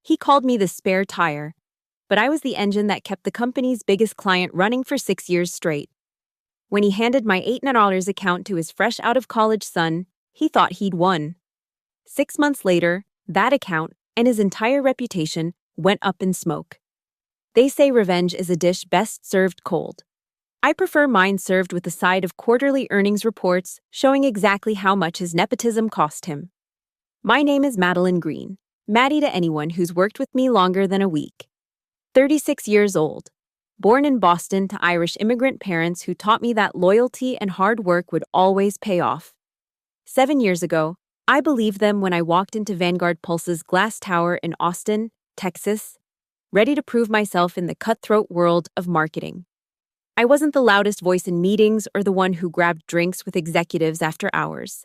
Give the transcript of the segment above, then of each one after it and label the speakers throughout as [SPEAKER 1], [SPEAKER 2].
[SPEAKER 1] He called me the spare tire, but I was the engine that kept the company's biggest client running for 6 years straight. When he handed my $800 account to his fresh out of college son, he thought he'd won. 6 months later, that account and his entire reputation went up in smoke. They say revenge is a dish best served cold. I prefer mine served with a side of quarterly earnings reports showing exactly how much his nepotism cost him. My name is Madeline Green, Maddie to anyone who's worked with me longer than a week. 36 years old. Born in Boston to Irish immigrant parents who taught me that loyalty and hard work would always pay off. 7 years ago, I believed them when I walked into Vanguard Pulse's glass tower in Austin, Texas, ready to prove myself in the cutthroat world of marketing. I wasn't the loudest voice in meetings or the one who grabbed drinks with executives after hours.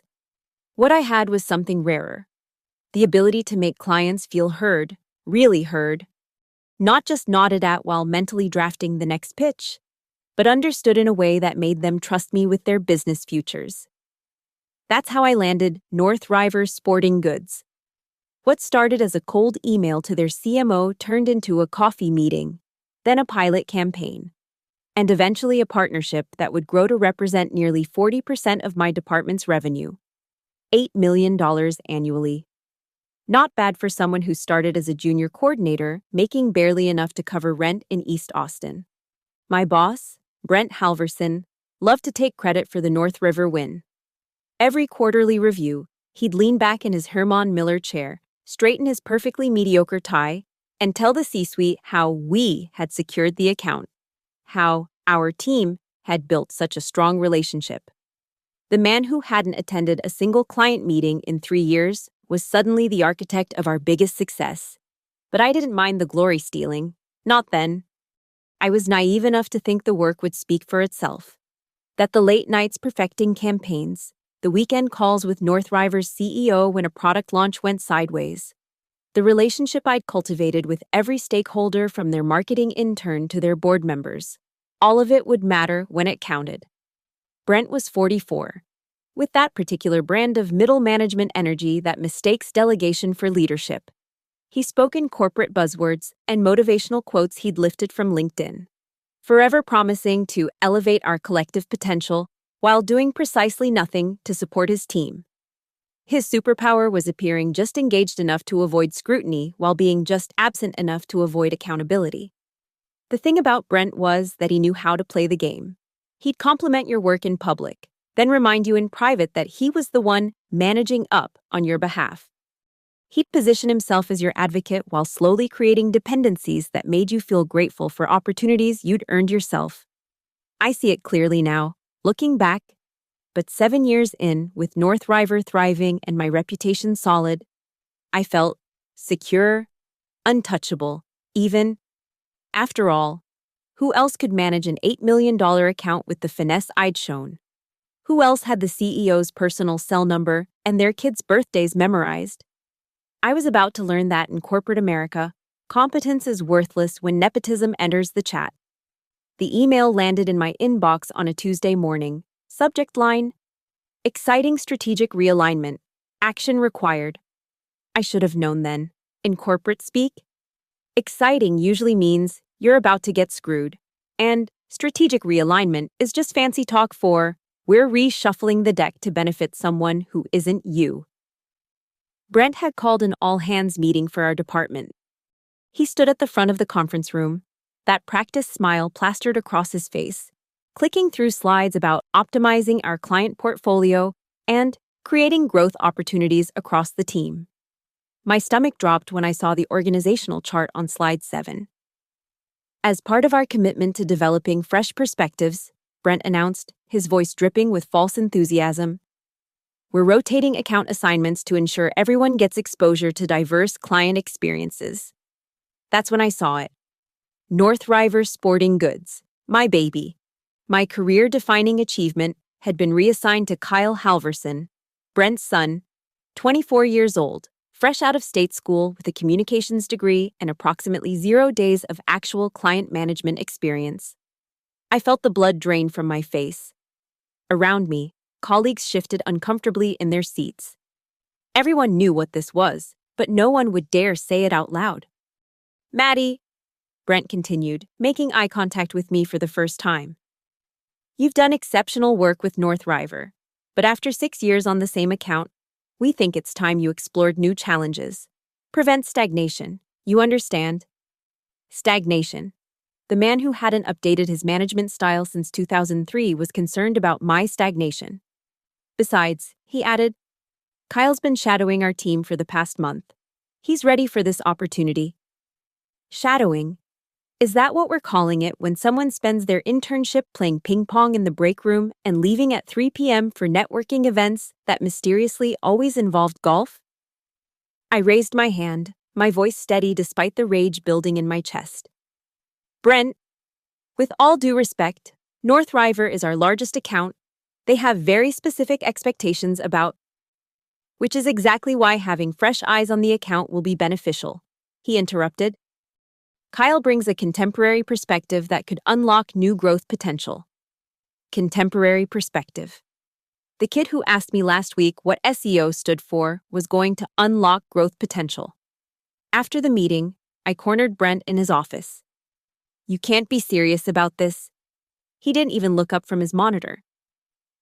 [SPEAKER 1] What I had was something rarer. The ability to make clients feel heard, really heard, not just nodded at while mentally drafting the next pitch, but understood in a way that made them trust me with their business futures. That's how I landed North River Sporting Goods. What started as a cold email to their CMO turned into a coffee meeting, then a pilot campaign, and eventually a partnership that would grow to represent nearly 40% of my department's revenue. $8 million annually. Not bad for someone who started as a junior coordinator, making barely enough to cover rent in East Austin. My boss, Brent Halverson, loved to take credit for the North River win. Every quarterly review, he'd lean back in his Herman Miller chair, straighten his perfectly mediocre tie, and tell the C-suite how we had secured the account, how our team had built such a strong relationship. The man who hadn't attended a single client meeting in 3 years was suddenly the architect of our biggest success. But I didn't mind the glory stealing. Not then. I was naive enough to think the work would speak for itself. That the late nights perfecting campaigns, the weekend calls with North River's CEO when a product launch went sideways, the relationship I'd cultivated with every stakeholder from their marketing intern to their board members, all of it would matter when it counted. Brent was 44. With that particular brand of middle management energy that mistakes delegation for leadership. He spoke in corporate buzzwords and motivational quotes he'd lifted from LinkedIn, forever promising to elevate our collective potential while doing precisely nothing to support his team. His superpower was appearing just engaged enough to avoid scrutiny while being just absent enough to avoid accountability. The thing about Brent was that he knew how to play the game. He'd compliment your work in public, then remind you in private that he was the one managing up on your behalf. He'd position himself as your advocate while slowly creating dependencies that made you feel grateful for opportunities you'd earned yourself. I see it clearly now, looking back, but 7 years in, with North River thriving and my reputation solid, I felt secure, untouchable, even. After all, who else could manage an $8 million account with the finesse I'd shown? Who else had the CEO's personal cell number and their kids' birthdays memorized? I was about to learn that in corporate America, competence is worthless when nepotism enters the chat. The email landed in my inbox on a Tuesday morning. Subject line: Exciting strategic realignment. Action required. I should have known then. In corporate speak, exciting usually means you're about to get screwed, and strategic realignment is just fancy talk for we're reshuffling the deck to benefit someone who isn't you. Brent had called an all-hands meeting for our department. He stood at the front of the conference room, that practiced smile plastered across his face, clicking through slides about optimizing our client portfolio and creating growth opportunities across the team. My stomach dropped when I saw the organizational chart on slide 7. As part of our commitment to developing fresh perspectives, Brent announced, his voice dripping with false enthusiasm, we're rotating account assignments to ensure everyone gets exposure to diverse client experiences. That's when I saw it. North River Sporting Goods, my baby. My career-defining achievement had been reassigned to Kyle Halverson, Brent's son, 24 years old, fresh out of state school with a communications degree and approximately 0 days of actual client management experience. I felt the blood drain from my face. Around me, colleagues shifted uncomfortably in their seats. Everyone knew what this was, but no one would dare say it out loud. Maddie, Brent continued, making eye contact with me for the first time. You've done exceptional work with North River, but after 6 years on the same account, we think it's time you explored new challenges. Prevent stagnation, you understand? Stagnation. The man who hadn't updated his management style since 2003 was concerned about my stagnation. Besides, he added, Kyle's been shadowing our team for the past month. He's ready for this opportunity. Shadowing? Is that what we're calling it when someone spends their internship playing ping pong in the break room and leaving at 3 p.m. for networking events that mysteriously always involved golf? I raised my hand, my voice steady despite the rage building in my chest. Brent, with all due respect, North River is our largest account. They have very specific expectations about, which is exactly why having fresh eyes on the account will be beneficial, he interrupted. Kyle brings a contemporary perspective that could unlock new growth potential. Contemporary perspective. The kid who asked me last week what SEO stood for was going to unlock growth potential. After the meeting, I cornered Brent in his office. You can't be serious about this. He didn't even look up from his monitor.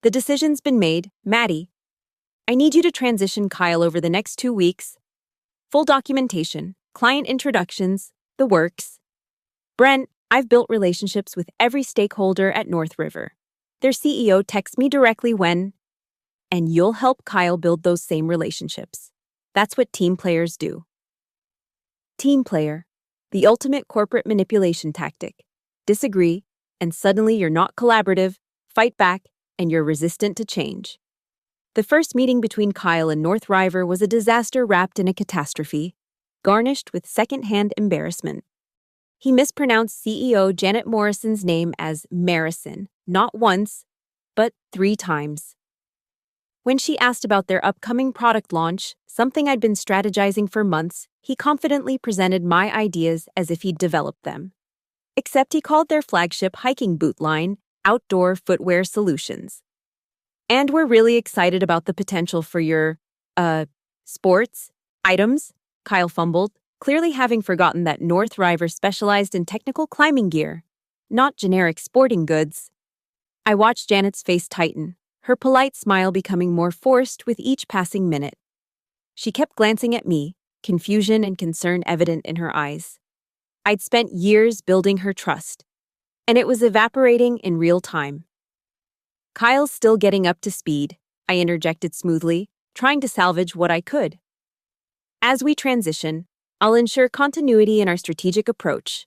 [SPEAKER 1] The decision's been made, Maddie. I need you to transition Kyle over the next 2 weeks. Full documentation, client introductions, the works. Brent, I've built relationships with every stakeholder at North River. Their CEO texts me directly when, and you'll help Kyle build those same relationships. That's what team players do. Team player, the ultimate corporate manipulation tactic. Disagree, and suddenly you're not collaborative, fight back, and you're resistant to change. The first meeting between Kyle and North River was a disaster wrapped in a catastrophe, garnished with second-hand embarrassment. He mispronounced CEO Janet Morrison's name as Marison, not once, but 3 times. When she asked about their upcoming product launch, something I'd been strategizing for months, he confidently presented my ideas as if he'd developed them. Except he called their flagship hiking boot line Outdoor Footwear Solutions. And we're really excited about the potential for your, sports items, Kyle fumbled, clearly having forgotten that North River specialized in technical climbing gear, not generic sporting goods. I watched Janet's face tighten, her polite smile becoming more forced with each passing minute. She kept glancing at me, confusion and concern evident in her eyes. I'd spent years building her trust, and it was evaporating in real time. Kyle's still getting up to speed, I interjected smoothly, trying to salvage what I could. As we transition, I'll ensure continuity in our strategic approach.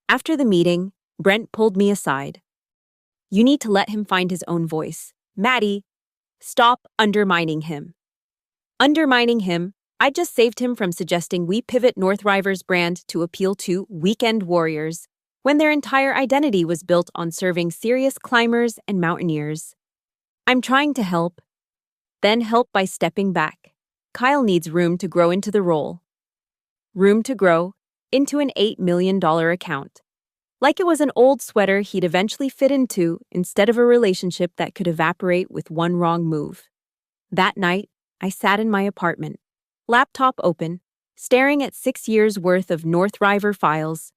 [SPEAKER 1] After the meeting, Brent pulled me aside. You need to let him find his own voice. Maddie, stop undermining him. Undermining him? I just saved him from suggesting we pivot North River's brand to appeal to weekend warriors when their entire identity was built on serving serious climbers and mountaineers. I'm trying to help, then help by stepping back. Kyle needs room to grow into the role. Room to grow into an $8 million account. Like it was an old sweater he'd eventually fit into instead of a relationship that could evaporate with one wrong move. That night, I sat in my apartment, laptop open, staring at 6 years' worth of North River files,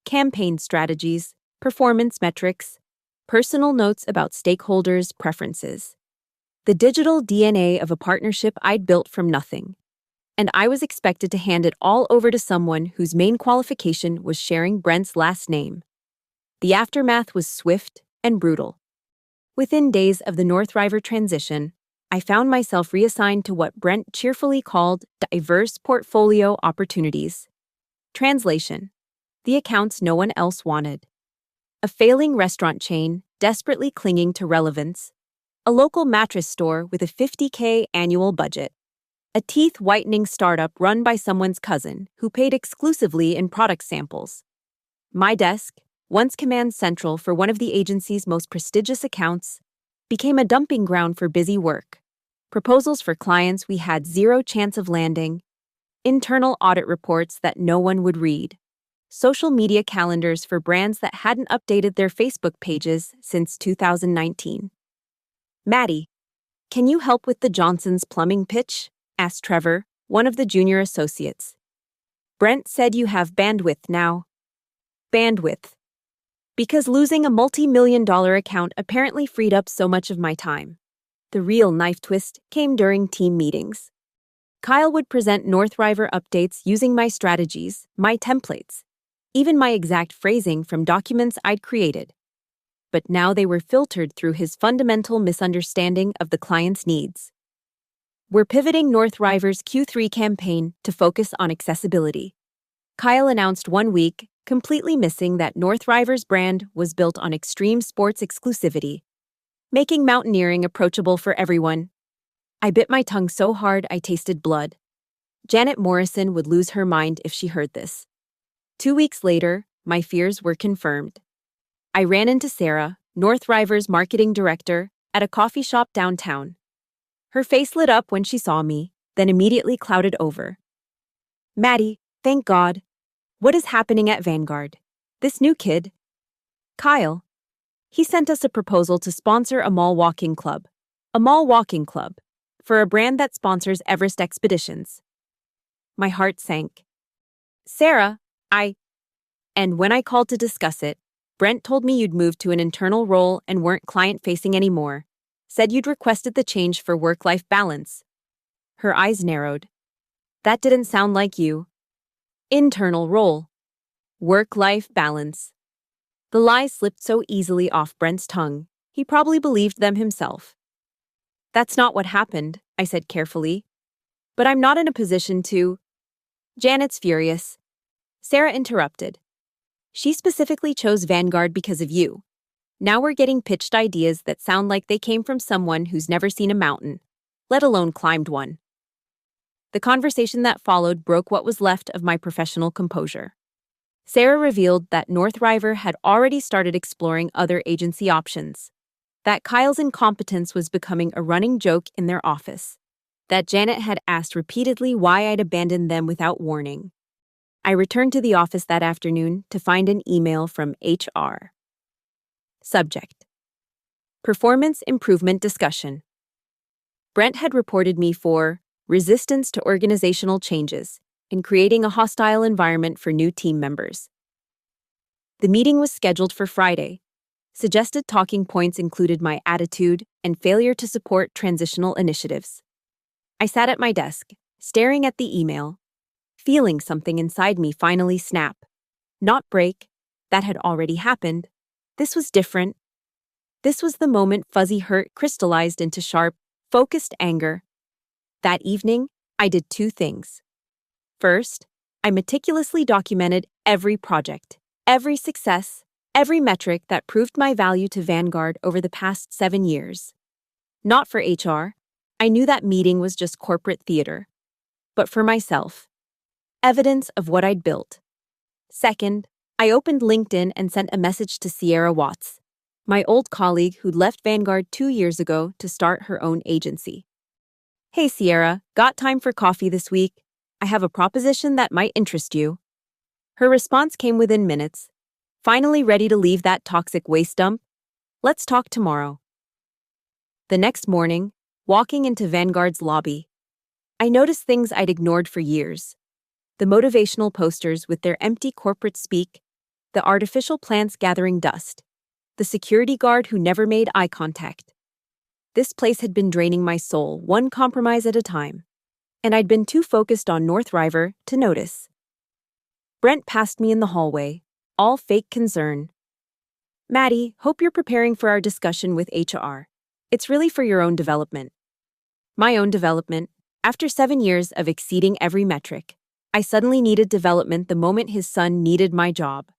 [SPEAKER 1] campaign strategies, performance metrics, personal notes about stakeholders' preferences. The digital DNA of a partnership I'd built from nothing. And I was expected to hand it all over to someone whose main qualification was sharing Brent's last name. The aftermath was swift and brutal. Within days of the North River transition, I found myself reassigned to what Brent cheerfully called diverse portfolio opportunities. Translation: the accounts no one else wanted. A failing restaurant chain desperately clinging to relevance. A local mattress store with a $50K annual budget. A teeth-whitening startup run by someone's cousin who paid exclusively in product samples. My desk, once command central for one of the agency's most prestigious accounts, became a dumping ground for busy work. Proposals for clients we had zero chance of landing. Internal audit reports that no one would read. Social media calendars for brands that hadn't updated their Facebook pages since 2019. Maddie, can you help with the Johnson's plumbing pitch? Asked Trevor, one of the junior associates. Brent said you have bandwidth now. Bandwidth. Because losing a multi-million-dollar account apparently freed up so much of my time. The real knife twist came during team meetings. Kyle would present Northriver updates using my strategies, my templates, even my exact phrasing from documents I'd created. But now they were filtered through his fundamental misunderstanding of the client's needs. We're pivoting Northriver's Q3 campaign to focus on accessibility. Kyle announced one week, completely missing that Northriver's brand was built on extreme sports exclusivity, making mountaineering approachable for everyone. I bit my tongue so hard I tasted blood. Janet Morrison would lose her mind if she heard this. 2 weeks later, my fears were confirmed. I ran into Sarah, Northriver's marketing director, at a coffee shop downtown. Her face lit up when she saw me, then immediately clouded over. Maddie, thank God. What is happening at Vanguard? This new kid? Kyle. He sent us a proposal to sponsor a mall walking club. A mall walking club. For a brand that sponsors Everest expeditions. My heart sank. Sarah, And when I called to discuss it, Brent told me you'd moved to an internal role and weren't client-facing anymore. Said you'd requested the change for work-life balance. Her eyes narrowed. That didn't sound like you. Internal role. Work-life balance. The lies slipped so easily off Brent's tongue, he probably believed them himself. That's not what happened, I said carefully. But I'm not in a position to... Janet's furious. Sarah interrupted. She specifically chose Vanguard because of you. Now we're getting pitched ideas that sound like they came from someone who's never seen a mountain, let alone climbed one. The conversation that followed broke what was left of my professional composure. Sarah revealed that Northriver had already started exploring other agency options, that Kyle's incompetence was becoming a running joke in their office, that Janet had asked repeatedly why I'd abandoned them without warning. I returned to the office that afternoon to find an email from HR. Subject: Performance Improvement Discussion. Brent had reported me for resistance to organizational changes and creating a hostile environment for new team members. The meeting was scheduled for Friday. Suggested talking points included my attitude and failure to support transitional initiatives. I sat at my desk, staring at the email, feeling something inside me finally snap. Not break. That had already happened. This was different. This was the moment fuzzy hurt crystallized into sharp, focused anger. That evening, I did 2 things. First, I meticulously documented every project, every success, every metric that proved my value to Vanguard over the past 7 years. Not for HR. I knew that meeting was just corporate theater. But for myself. Evidence of what I'd built. Second, I opened LinkedIn and sent a message to Sierra Watts, my old colleague who'd left Vanguard 2 years ago to start her own agency. Hey Sierra, got time for coffee this week? I have a proposition that might interest you. Her response came within minutes. Finally ready to leave that toxic waste dump? Let's talk tomorrow. The next morning, walking into Vanguard's lobby, I noticed things I'd ignored for years. The motivational posters with their empty corporate speak, the artificial plants gathering dust, the security guard who never made eye contact. This place had been draining my soul, one compromise at a time, and I'd been too focused on Northriver to notice. Brent passed me in the hallway, all fake concern. Maddie, hope you're preparing for our discussion with HR. It's really for your own development. My own development. After 7 years of exceeding every metric, I suddenly needed development the moment his son needed my job.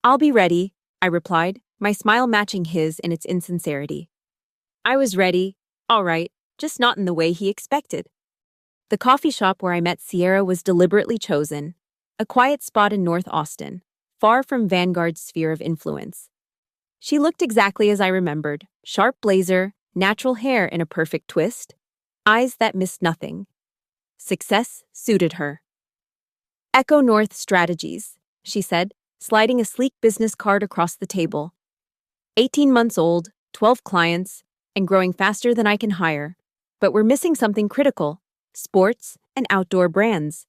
[SPEAKER 1] I'll be ready, I replied, my smile matching his in its insincerity. I was ready, all right, just not in the way he expected. The coffee shop where I met Sierra was deliberately chosen, a quiet spot in North Austin, far from Vanguard's sphere of influence. She looked exactly as I remembered, sharp blazer, natural hair in a perfect twist, eyes that missed nothing. Success suited her. Echo North Strategies, she said, sliding a sleek business card across the table. 18 months old, 12 clients, and growing faster than I can hire. But we're missing something critical. sports, and outdoor brands.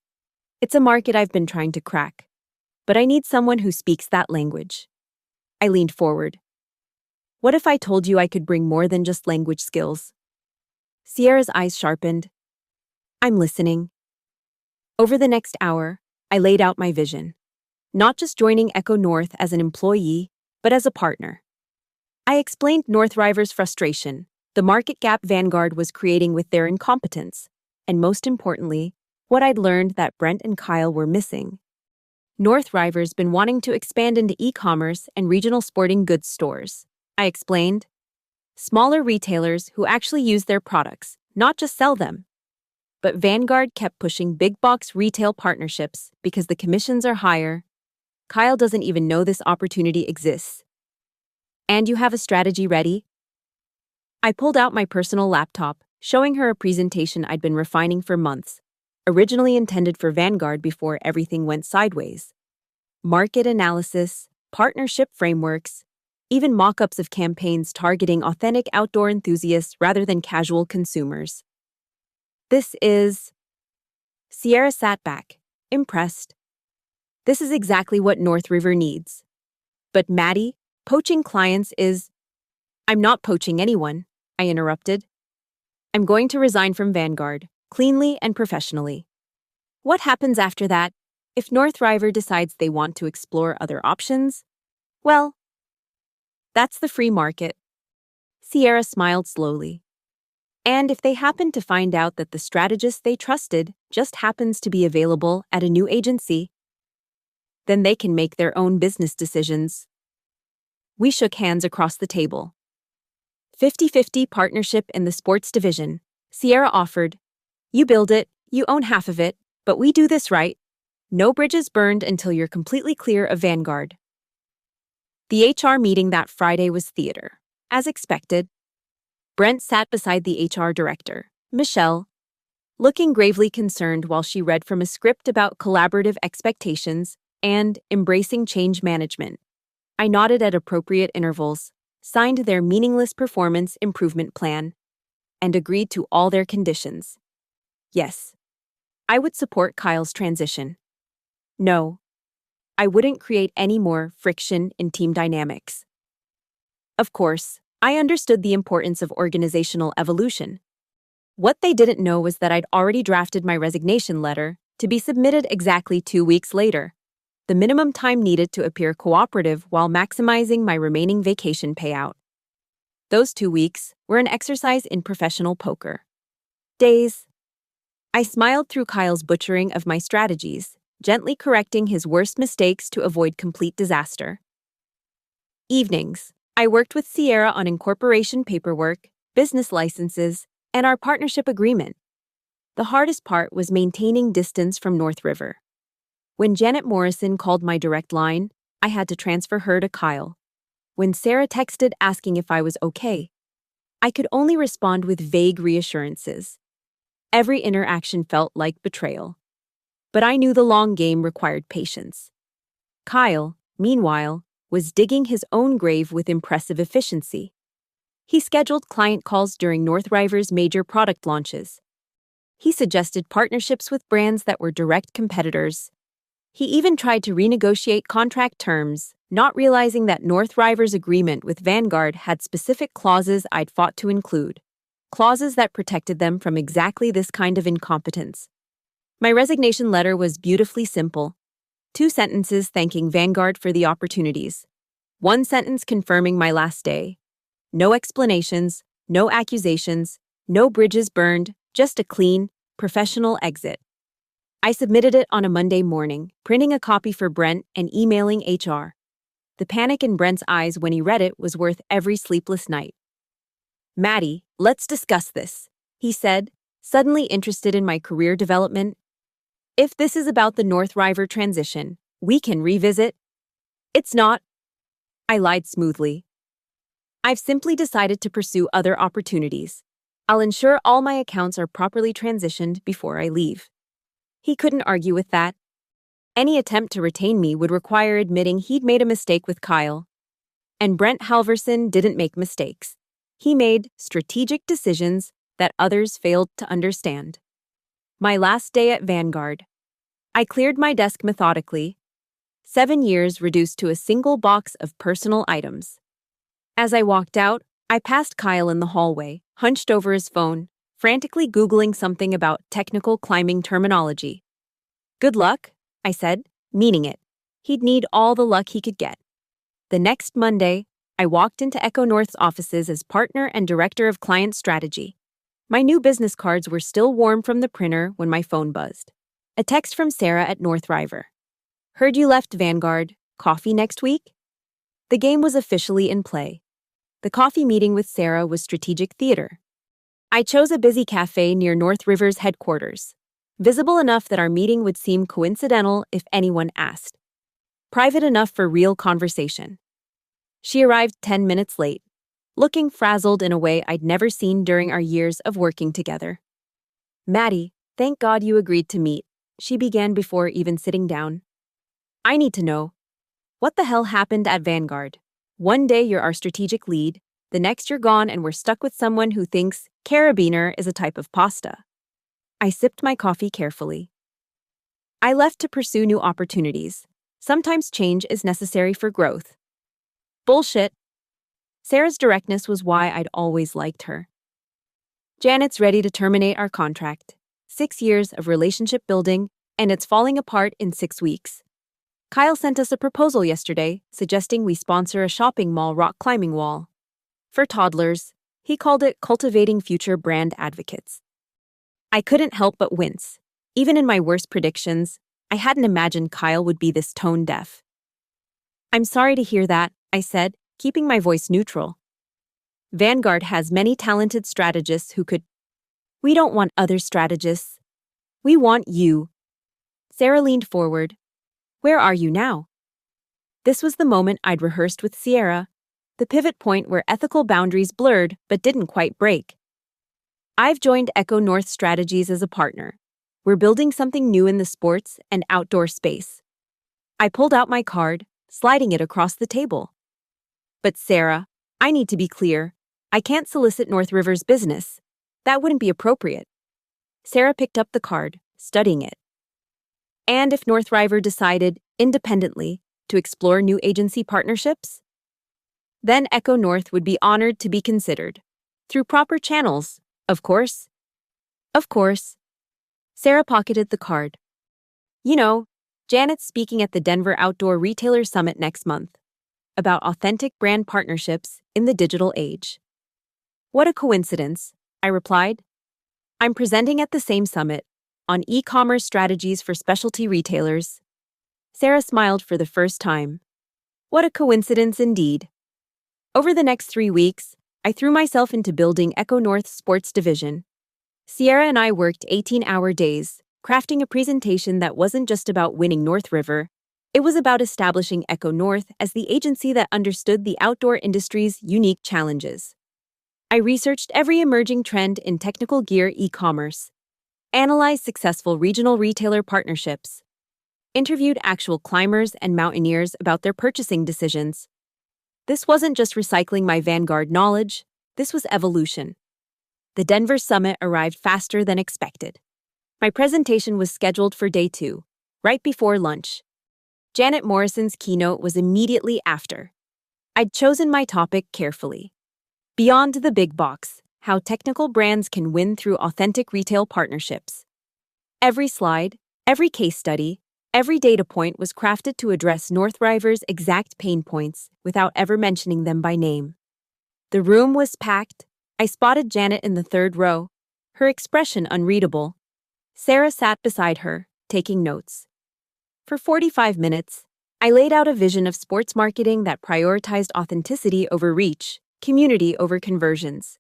[SPEAKER 1] It's a market I've been trying to crack, but I need someone who speaks that language. I leaned forward. What if I told you I could bring more than just language skills? Sierra's eyes sharpened. I'm listening. Over the next hour, I laid out my vision. Not just joining Echo North as an employee, but as a partner. I explained North River's frustration, the market gap Vanguard was creating with their incompetence, and most importantly, what I'd learned that Brent and Kyle were missing. North River's been wanting to expand into e-commerce and regional sporting goods stores, I explained. Smaller retailers who actually use their products, not just sell them. But Vanguard kept pushing big-box retail partnerships because the commissions are higher. Kyle doesn't even know this opportunity exists. And you have a strategy ready? I pulled out my personal laptop, showing her a presentation I'd been refining for months, originally intended for Vanguard before everything went sideways. Market analysis, partnership frameworks, even mock-ups of campaigns targeting authentic outdoor enthusiasts rather than casual consumers. This is... Sierra sat back, impressed. This is exactly what North River needs. But Maddie, poaching clients is... I'm not poaching anyone, I interrupted. I'm going to resign from Vanguard, cleanly and professionally. What happens after that? If North River decides they want to explore other options? Well, that's the free market. Sierra smiled slowly. And if they happen to find out that the strategist they trusted just happens to be available at a new agency, then they can make their own business decisions. We shook hands across the table. 50-50 partnership in the sports division, Sierra offered. You build it, you own half of it, but we do this right. No bridges burned until you're completely clear of Vanguard. The HR meeting that Friday was theater. As expected, Brent sat beside the HR director, Michelle, looking gravely concerned while she read from a script about collaborative expectations and embracing change management. I nodded at appropriate intervals, signed their meaningless performance improvement plan, and agreed to all their conditions. Yes, I would support Kyle's transition. No, I wouldn't create any more friction in team dynamics. Of course, I understood the importance of organizational evolution. What they didn't know was that I'd already drafted my resignation letter to be submitted exactly 2 weeks later, the minimum time needed to appear cooperative while maximizing my remaining vacation payout. Those 2 weeks were an exercise in professional poker. Days. I smiled through Kyle's butchering of my strategies, gently correcting his worst mistakes to avoid complete disaster. Evenings. I worked with Sierra on incorporation paperwork, business licenses, and our partnership agreement. The hardest part was maintaining distance from North River. When Janet Morrison called my direct line, I had to transfer her to Kyle. When Sarah texted asking if I was okay, I could only respond with vague reassurances. Every interaction felt like betrayal. But I knew the long game required patience. Kyle, meanwhile, was digging his own grave with impressive efficiency. He scheduled client calls during North River's major product launches. He suggested partnerships with brands that were direct competitors. He even tried to renegotiate contract terms, not realizing that North River's agreement with Vanguard had specific clauses I'd fought to include, clauses that protected them from exactly this kind of incompetence. My resignation letter was beautifully simple. 2 sentences thanking Vanguard for the opportunities. 1 sentence confirming my last day. No explanations, no accusations, no bridges burned, just a clean, professional exit. I submitted it on a Monday morning, printing a copy for Brent and emailing HR. The panic in Brent's eyes when he read it was worth every sleepless night. Maddie, let's discuss this, he said, suddenly interested in my career development. If this is about the North River transition, we can revisit. It's not. I lied smoothly. I've simply decided to pursue other opportunities. I'll ensure all my accounts are properly transitioned before I leave. He couldn't argue with that. Any attempt to retain me would require admitting he'd made a mistake with Kyle. And Brent Halverson didn't make mistakes. He made strategic decisions that others failed to understand. My last day at Vanguard. I cleared my desk methodically. 7 years reduced to a single box of personal items. As I walked out, I passed Kyle in the hallway, hunched over his phone, frantically Googling something about technical climbing terminology. Good luck, I said, meaning it. He'd need all the luck he could get. The next Monday, I walked into Echo North's offices as partner and director of client strategy. My new business cards were still warm from the printer when my phone buzzed. A text from Sarah at North River. Heard you left Vanguard. Coffee next week? The game was officially in play. The coffee meeting with Sarah was strategic theater. I chose a busy cafe near North River's headquarters, visible enough that our meeting would seem coincidental if anyone asked, private enough for real conversation. She arrived 10 minutes late, looking frazzled in a way I'd never seen during our years of working together. Maddie, thank God you agreed to meet, she began before even sitting down. I need to know. What the hell happened at Vanguard? One day you're our strategic lead, the next you're gone and we're stuck with someone who thinks carabiner is a type of pasta. I sipped my coffee carefully. I left to pursue new opportunities. Sometimes change is necessary for growth. Bullshit. Sarah's directness was why I'd always liked her. Janet's ready to terminate our contract. 6 years of relationship building, and it's falling apart in 6 weeks. Kyle sent us a proposal yesterday, suggesting we sponsor a shopping mall rock climbing wall. For toddlers, he called it Cultivating Future Brand Advocates. I couldn't help but wince. Even in my worst predictions, I hadn't imagined Kyle would be this tone deaf. I'm sorry to hear that, I said, keeping my voice neutral. Vanguard has many talented strategists who could... We don't want other strategists. We want you. Sarah leaned forward. Where are you now? This was the moment I'd rehearsed with Sierra, the pivot point where ethical boundaries blurred but didn't quite break. I've joined Echo North Strategies as a partner. We're building something new in the sports and outdoor space. I pulled out my card, sliding it across the table. But Sarah, I need to be clear. I can't solicit North River's business. That wouldn't be appropriate. Sarah picked up the card, studying it. And if North River decided, independently, to explore new agency partnerships? Then Echo North would be honored to be considered. Through proper channels, of course. Of course. Sarah pocketed the card. You know, Janet's speaking at the Denver Outdoor Retailer Summit next month about authentic brand partnerships in the digital age. What a coincidence, I replied. I'm presenting at the same summit on e-commerce strategies for specialty retailers. Sarah smiled for the first time. What a coincidence indeed. Over the next 3 weeks, I threw myself into building Echo North's sports division. Sierra and I worked 18-hour days, crafting a presentation that wasn't just about winning North River. It was about establishing Echo North as the agency that understood the outdoor industry's unique challenges. I researched every emerging trend in technical gear e-commerce, analyzed successful regional retailer partnerships, interviewed actual climbers and mountaineers about their purchasing decisions. This wasn't just recycling my Vanguard knowledge, this was evolution. The Denver summit arrived faster than expected. My presentation was scheduled for day 2, right before lunch. Janet Morrison's keynote was immediately after. I'd chosen my topic carefully. Beyond the big box, how technical brands can win through authentic retail partnerships. Every slide, every case study, every data point was crafted to address North River's exact pain points without ever mentioning them by name. The room was packed. I spotted Janet in the 3rd row, her expression unreadable. Sarah sat beside her, taking notes. For 45 minutes, I laid out a vision of sports marketing that prioritized authenticity over reach, community over conversions.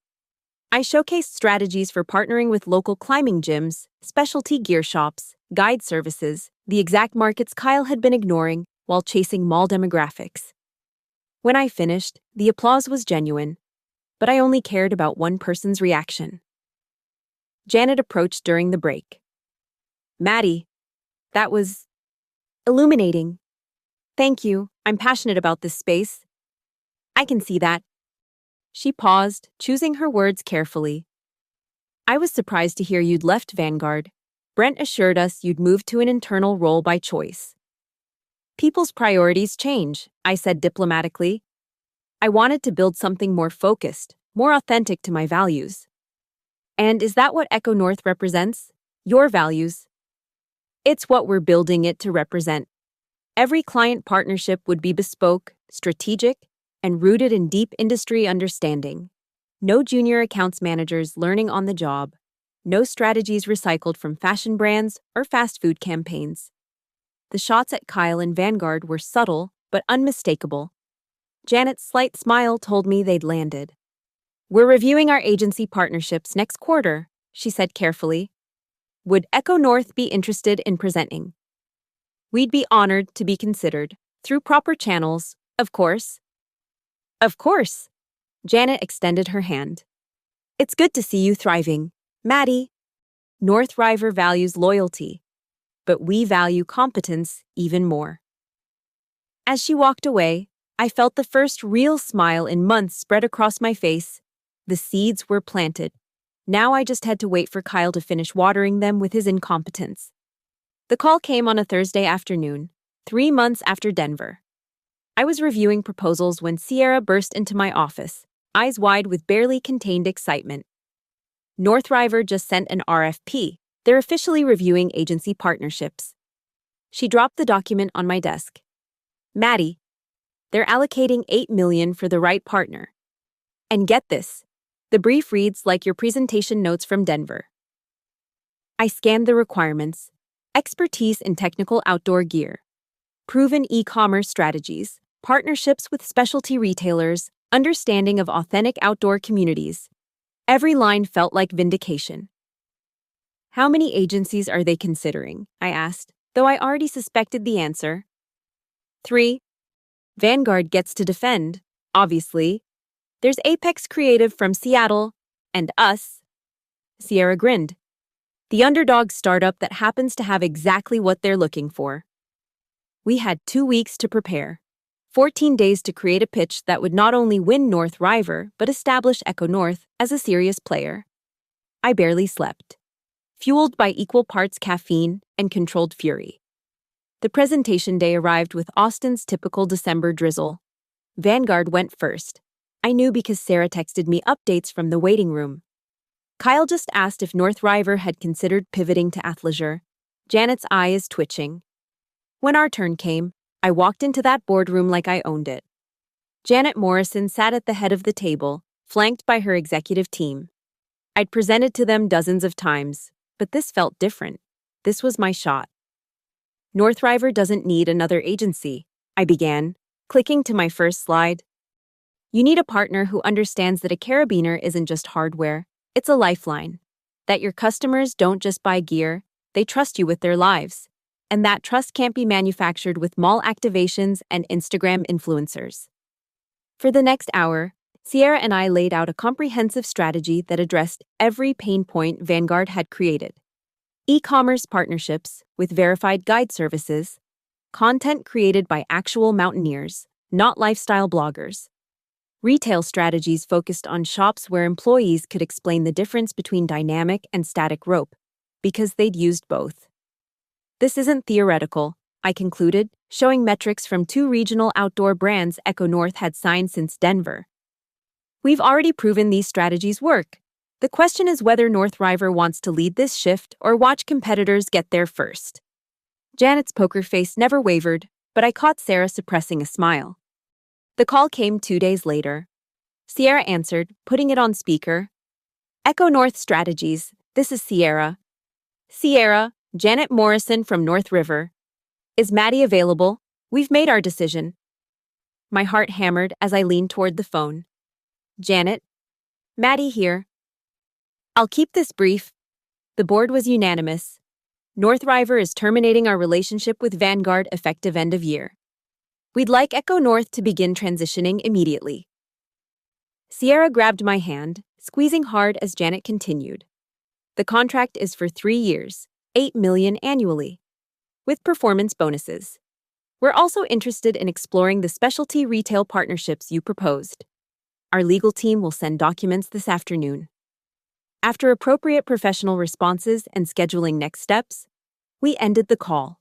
[SPEAKER 1] I showcased strategies for partnering with local climbing gyms, specialty gear shops, guide services, the exact markets Kyle had been ignoring while chasing mall demographics. When I finished, the applause was genuine, but I only cared about one person's reaction. Janet approached during the break. Maddie, that was illuminating. Thank you. I'm passionate about this space. I can see that. She paused, choosing her words carefully. I was surprised to hear you'd left Vanguard. Brent assured us you'd move to an internal role by choice. People's priorities change, I said diplomatically. I wanted to build something more focused, more authentic to my values. And is that what Echo North represents? Your values? It's what we're building it to represent. Every client partnership would be bespoke, strategic, and rooted in deep industry understanding. No junior accounts managers learning on the job. No strategies recycled from fashion brands or fast food campaigns. The shots at Kyle and Vanguard were subtle but unmistakable. Janet's slight smile told me they'd landed. We're reviewing our agency partnerships next quarter, she said carefully. Would Echo North be interested in presenting? We'd be honored to be considered, through proper channels, of course. Of course. Janet extended her hand. It's good to see you thriving, Maddie. North River values loyalty, but we value competence even more. As she walked away, I felt the first real smile in months spread across my face. The seeds were planted. Now I just had to wait for Kyle to finish watering them with his incompetence. The call came on a Thursday afternoon, 3 months after Denver. I was reviewing proposals when Sierra burst into my office, eyes wide with barely contained excitement. North River just sent an RFP. They're officially reviewing agency partnerships. She dropped the document on my desk. Maddie, they're allocating $8 million for the right partner. And get this, the brief reads like your presentation notes from Denver. I scanned the requirements: expertise in technical outdoor gear, proven e-commerce strategies, partnerships with specialty retailers, understanding of authentic outdoor communities. Every line felt like vindication. How many agencies are they considering? I asked, though I already suspected the answer. 3. Vanguard gets to defend, obviously. There's Apex Creative from Seattle, and us. Sierra grinned. The underdog startup that happens to have exactly what they're looking for. We had 2 weeks to prepare. 14 days to create a pitch that would not only win North River, but establish Echo North as a serious player. I barely slept, fueled by equal parts caffeine and controlled fury. The presentation day arrived with Austin's typical December drizzle. Vanguard went first. I knew because Sarah texted me updates from the waiting room. Kyle just asked if North River had considered pivoting to athleisure. Janet's eye is twitching. When our turn came, I walked into that boardroom like I owned it. Janet Morrison sat at the head of the table, flanked by her executive team. I'd presented to them dozens of times, but this felt different. This was my shot. North River doesn't need another agency, I began, clicking to my first slide. You need a partner who understands that a carabiner isn't just hardware, it's a lifeline. That your customers don't just buy gear, they trust you with their lives. And that trust can't be manufactured with mall activations and Instagram influencers. For the next hour, Sierra and I laid out a comprehensive strategy that addressed every pain point Vanguard had created. E-commerce partnerships with verified guide services, content created by actual mountaineers, not lifestyle bloggers. Retail strategies focused on shops where employees could explain the difference between dynamic and static rope, because they'd used both. This isn't theoretical, I concluded, showing metrics from 2 regional outdoor brands Echo North had signed since Denver. We've already proven these strategies work. The question is whether North River wants to lead this shift or watch competitors get there first. Janet's poker face never wavered, but I caught Sarah suppressing a smile. The call came 2 days later. Sierra answered, putting it on speaker. Echo North Strategies, this is Sierra. Sierra, Janet Morrison from North River. Is Maddie available? We've made our decision. My heart hammered as I leaned toward the phone. Janet. Maddie here. I'll keep this brief. The board was unanimous. North River is terminating our relationship with Vanguard effective end of year. We'd like Echo North to begin transitioning immediately. Sierra grabbed my hand, squeezing hard as Janet continued. The contract is for 3 years, $8 million annually, with performance bonuses. We're also interested in exploring the specialty retail partnerships you proposed. Our legal team will send documents this afternoon. After appropriate professional responses and scheduling next steps, we ended the call.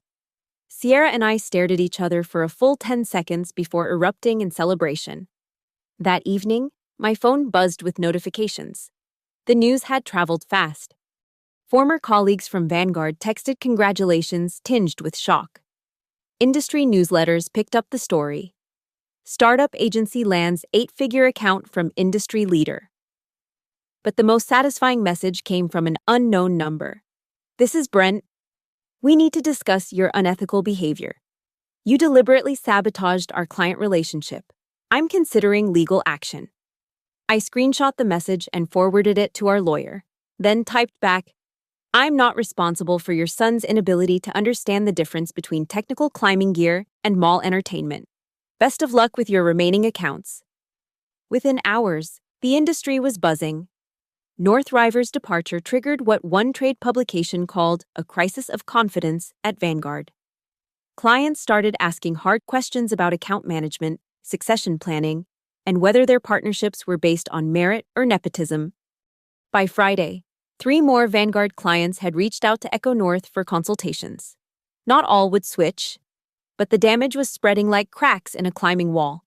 [SPEAKER 1] Sierra and I stared at each other for a full 10 seconds before erupting in celebration. That evening, my phone buzzed with notifications. The news had traveled fast. Former colleagues from Vanguard texted congratulations tinged with shock. Industry newsletters picked up the story. Startup agency lands 8-figure account from industry leader. But the most satisfying message came from an unknown number. "This is Brent. We need to discuss your unethical behavior. You deliberately sabotaged our client relationship. I'm considering legal action." I screenshot the message and forwarded it to our lawyer, then typed back, "I'm not responsible for your son's inability to understand the difference between technical climbing gear and mall entertainment. Best of luck with your remaining accounts." Within hours, the industry was buzzing. North River's departure triggered what one trade publication called a crisis of confidence at Vanguard. Clients started asking hard questions about account management, succession planning, and whether their partnerships were based on merit or nepotism. By Friday, 3 more Vanguard clients had reached out to Echo North for consultations. Not all would switch, but the damage was spreading like cracks in a climbing wall.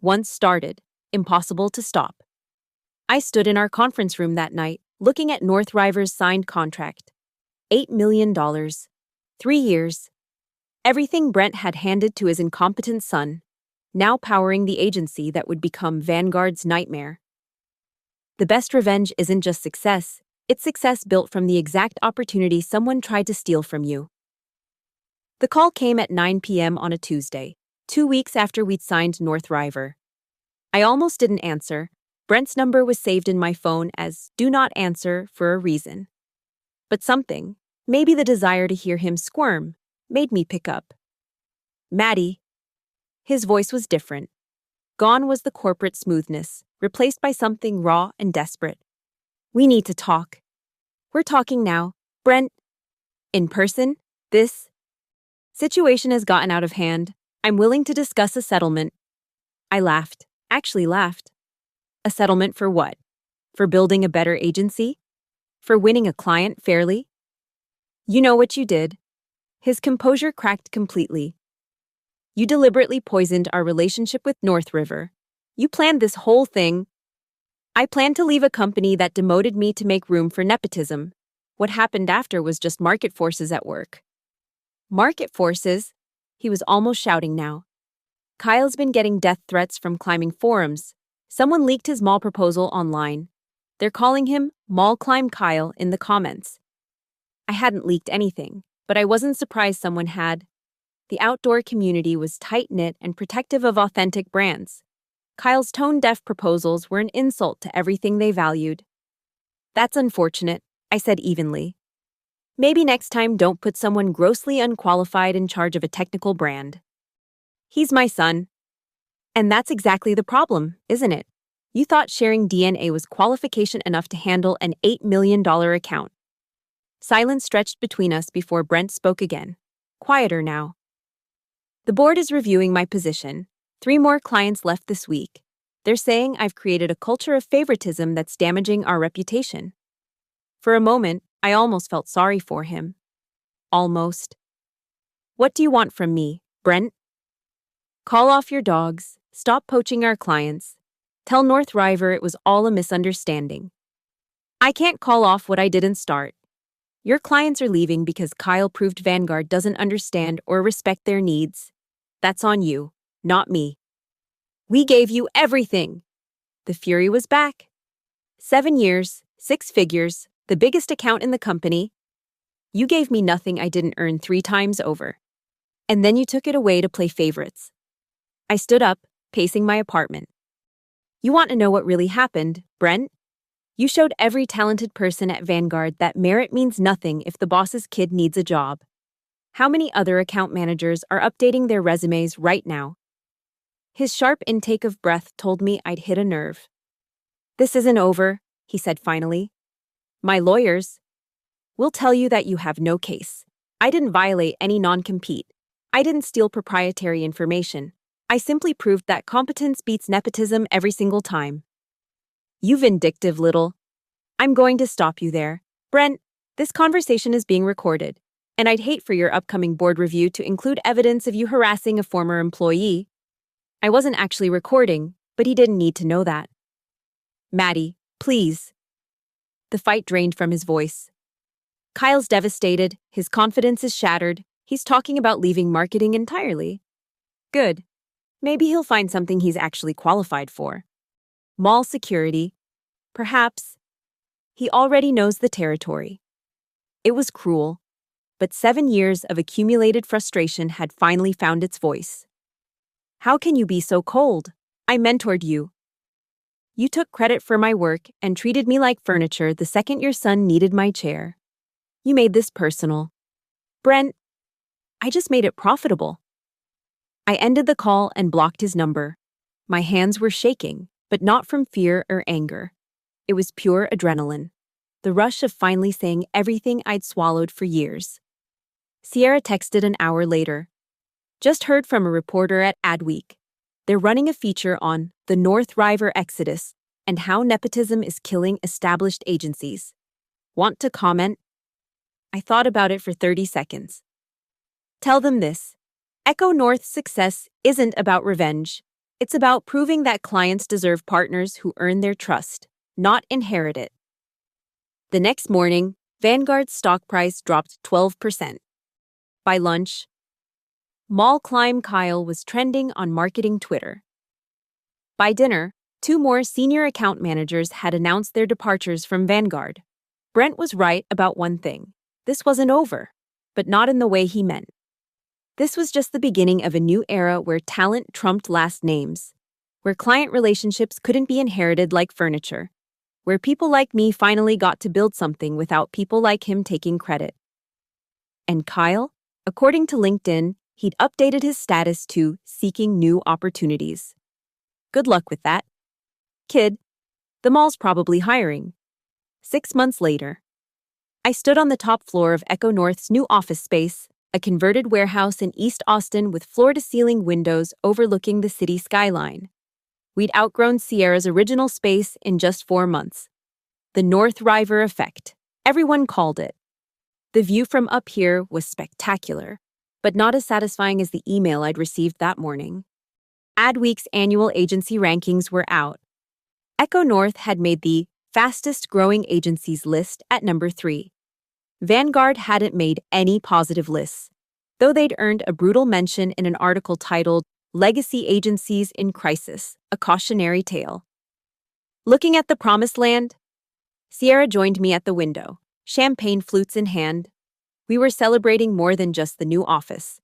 [SPEAKER 1] Once started, impossible to stop. I stood in our conference room that night, looking at North River's signed contract. $8 million. 3 years. Everything Brent had handed to his incompetent son, now powering the agency that would become Vanguard's nightmare. The best revenge isn't just success, it's success built from the exact opportunity someone tried to steal from you. The call came at 9 p.m. on a Tuesday, 2 weeks after we'd signed North River. I almost didn't answer. Brent's number was saved in my phone as "do not answer" for a reason. But something, maybe the desire to hear him squirm, made me pick up. "Maddie." His voice was different. Gone was the corporate smoothness, replaced by something raw and desperate. "We need to talk." "We're talking now, Brent." "In person? This situation has gotten out of hand. I'm willing to discuss a settlement." I laughed, actually laughed. A settlement for what? For building a better agency? For winning a client fairly? "You know what you did." His composure cracked completely. "You deliberately poisoned our relationship with North River. You planned this whole thing." "I planned to leave a company that demoted me to make room for nepotism. What happened after was just market forces at work." "Market forces?" He was almost shouting now. "Kyle's been getting death threats from climbing forums. Someone leaked his mall proposal online. They're calling him Mall Climb Kyle in the comments." I hadn't leaked anything, but I wasn't surprised someone had. The outdoor community was tight-knit and protective of authentic brands. Kyle's tone-deaf proposals were an insult to everything they valued. "That's unfortunate," I said evenly. "Maybe next time don't put someone grossly unqualified in charge of a technical brand." "He's my son." "And that's exactly the problem, isn't it? You thought sharing DNA was qualification enough to handle an $8 million account." Silence stretched between us before Brent spoke again. Quieter now. "The board is reviewing my position. 3 more clients left this week. They're saying I've created a culture of favoritism that's damaging our reputation." For a moment, I almost felt sorry for him. Almost. "What do you want from me, Brent?" "Call off your dogs. Stop poaching our clients. Tell North River it was all a misunderstanding." "I can't call off what I didn't start. Your clients are leaving because Kyle proved Vanguard doesn't understand or respect their needs. That's on you, not me. We gave you everything." The fury was back. 7 years, 6 figures, the biggest account in the company. You gave me nothing I didn't earn 3 times over. And then you took it away to play favorites. I stood up, pacing my apartment. "You want to know what really happened, Brent? You showed every talented person at Vanguard that merit means nothing if the boss's kid needs a job. How many other account managers are updating their resumes right now?" His sharp intake of breath told me I'd hit a nerve. "This isn't over," he said finally. "My lawyers will tell you that you have no case. I didn't violate any non-compete. I didn't steal proprietary information. I simply proved that competence beats nepotism every single time." "You vindictive little..." I'm going to stop you there. Brent, this conversation is being recorded, and I'd hate for your upcoming board review to include evidence of you harassing a former employee. I wasn't actually recording, but he didn't need to know that. Maddie, please. The fight drained from his voice. Kyle's devastated, his confidence is shattered, he's talking about leaving marketing entirely. Good. Maybe he'll find something he's actually qualified for. Mall security. Perhaps. He already knows the territory. It was cruel, but 7 years of accumulated frustration had finally found its voice. How can you be so cold? I mentored you. You took credit for my work and treated me like furniture the second your son needed my chair. You made this personal. Brent, I just made it profitable. I ended the call and blocked his number. My hands were shaking, but not from fear or anger. It was pure adrenaline, the rush of finally saying everything I'd swallowed for years. Sierra texted an hour later. Just heard from a reporter at Adweek. They're running a feature on the North River Exodus and how nepotism is killing established agencies. Want to comment? I thought about it for 30 seconds. Tell them this. Echo North's success isn't about revenge. It's about proving that clients deserve partners who earn their trust, not inherit it. The next morning, Vanguard's stock price dropped 12%. By lunch, Mall Climb Kyle was trending on marketing Twitter. By dinner, 2 more senior account managers had announced their departures from Vanguard. Brent was right about one thing. This wasn't over, but not in the way he meant. This was just the beginning of a new era where talent trumped last names, where client relationships couldn't be inherited like furniture, where people like me finally got to build something without people like him taking credit. And Kyle, according to LinkedIn, he'd updated his status to seeking new opportunities. Good luck with that. Kid, the mall's probably hiring. 6 months later, I stood on the top floor of Echo North's new office space, a converted warehouse in East Austin with floor-to-ceiling windows overlooking the city skyline. We'd outgrown Sierra's original space in just 4 months. The North River effect. Everyone called it. The view from up here was spectacular, but not as satisfying as the email I'd received that morning. Adweek's annual agency rankings were out. Echo North had made the fastest-growing agencies list at number 3. Vanguard hadn't made any positive lists, though they'd earned a brutal mention in an article titled Legacy Agencies in Crisis, a Cautionary Tale. Looking at the promised land, Sierra joined me at the window, champagne flutes in hand. We were celebrating more than just the new office.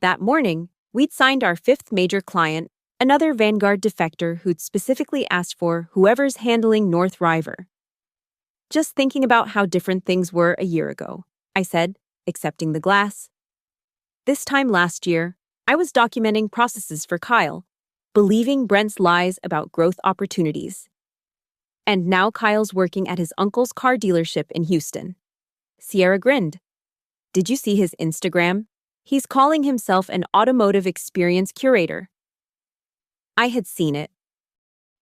[SPEAKER 1] That morning, we'd signed our 5th major client, another Vanguard defector who'd specifically asked for whoever's handling North River. Just thinking about how different things were a year ago, I said, accepting the glass. This time last year, I was documenting processes for Kyle, believing Brent's lies about growth opportunities. And now Kyle's working at his uncle's car dealership in Houston. Sierra grinned. Did you see his Instagram? He's calling himself an automotive experience curator. I had seen it.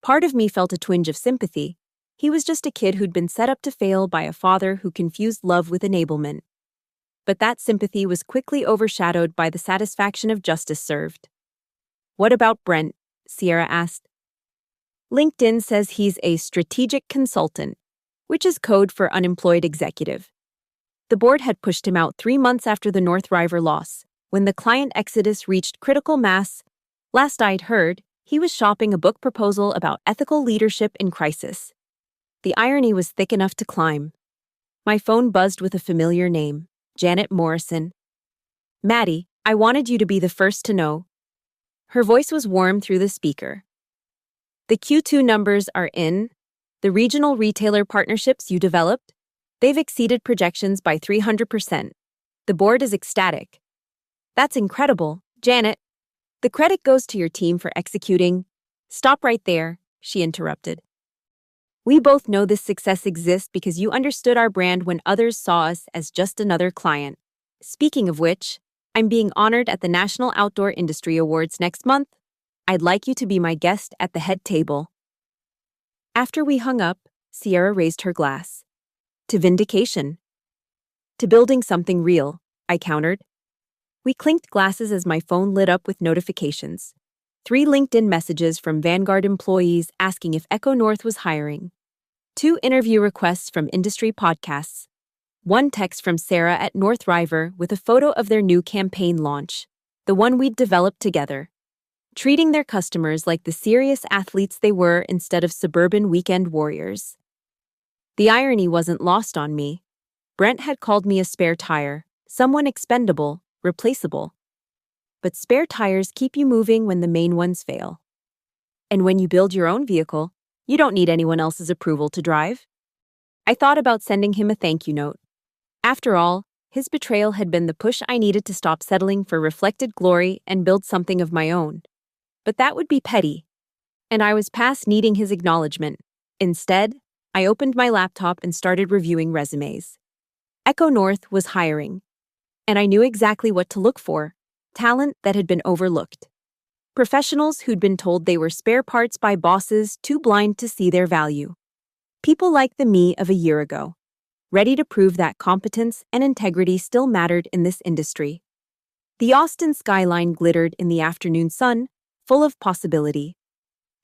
[SPEAKER 1] Part of me felt a twinge of sympathy. He was just a kid who'd been set up to fail by a father who confused love with enablement. But that sympathy was quickly overshadowed by the satisfaction of justice served. What about Brent? Sierra asked. LinkedIn says he's a strategic consultant, which is code for unemployed executive. The board had pushed him out 3 months after the North River loss, when the client exodus reached critical mass. Last I'd heard, he was shopping a book proposal about ethical leadership in crisis. The irony was thick enough to climb. My phone buzzed with a familiar name, Janet Morrison. Maddie, I wanted you to be the first to know. Her voice was warm through the speaker. The Q2 numbers are in. The regional retailer partnerships you developed, they've exceeded projections by 300%. The board is ecstatic. That's incredible, Janet. The credit goes to your team for executing. Stop right there, she interrupted. We both know this success exists because you understood our brand when others saw us as just another client. Speaking of which, I'm being honored at the National Outdoor Industry Awards next month. I'd like you to be my guest at the head table. After we hung up, Sierra raised her glass. To vindication. To building something real, I countered. We clinked glasses as my phone lit up with notifications. 3 LinkedIn messages from Vanguard employees asking if Echo North was hiring. 2 interview requests from industry podcasts. 1 text from Sarah at North River with a photo of their new campaign launch, the one we'd developed together. Treating their customers like the serious athletes they were instead of suburban weekend warriors. The irony wasn't lost on me. Brent had called me a spare tire, someone expendable, replaceable. But spare tires keep you moving when the main ones fail. And when you build your own vehicle, you don't need anyone else's approval to drive. I thought about sending him a thank you note. After all, his betrayal had been the push I needed to stop settling for reflected glory and build something of my own. But that would be petty, and I was past needing his acknowledgement. Instead, I opened my laptop and started reviewing resumes. Echo North was hiring, and I knew exactly what to look for: talent that had been overlooked. Professionals who'd been told they were spare parts by bosses too blind to see their value. People like the me of a year ago, ready to prove that competence and integrity still mattered in this industry. The Austin skyline glittered in the afternoon sun, full of possibility.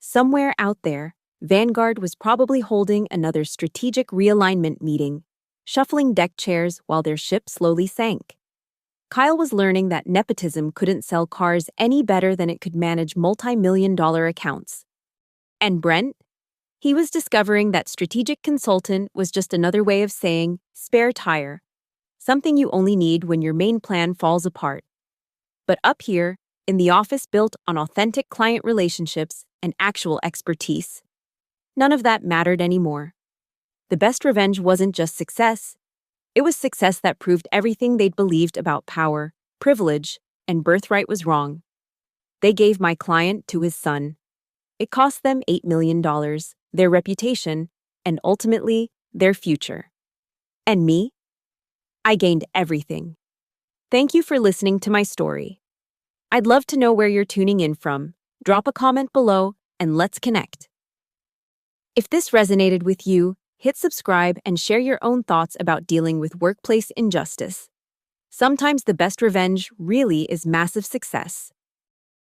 [SPEAKER 1] Somewhere out there, Vanguard was probably holding another strategic realignment meeting, shuffling deck chairs while their ship slowly sank. Kyle was learning that nepotism couldn't sell cars any better than it could manage multi-million-dollar accounts. And Brent? He was discovering that strategic consultant was just another way of saying spare tire, something you only need when your main plan falls apart. But up here, in the office built on authentic client relationships and actual expertise, none of that mattered anymore. The best revenge wasn't just success. It was success that proved everything they'd believed about power, privilege, and birthright was wrong. They gave my client to his son. It cost them $8 million, their reputation, and ultimately, their future. And me? I gained everything. Thank you for listening to my story. I'd love to know where you're tuning in from. Drop a comment below, and let's connect. If this resonated with you, hit subscribe and share your own thoughts about dealing with workplace injustice. Sometimes the best revenge really is massive success.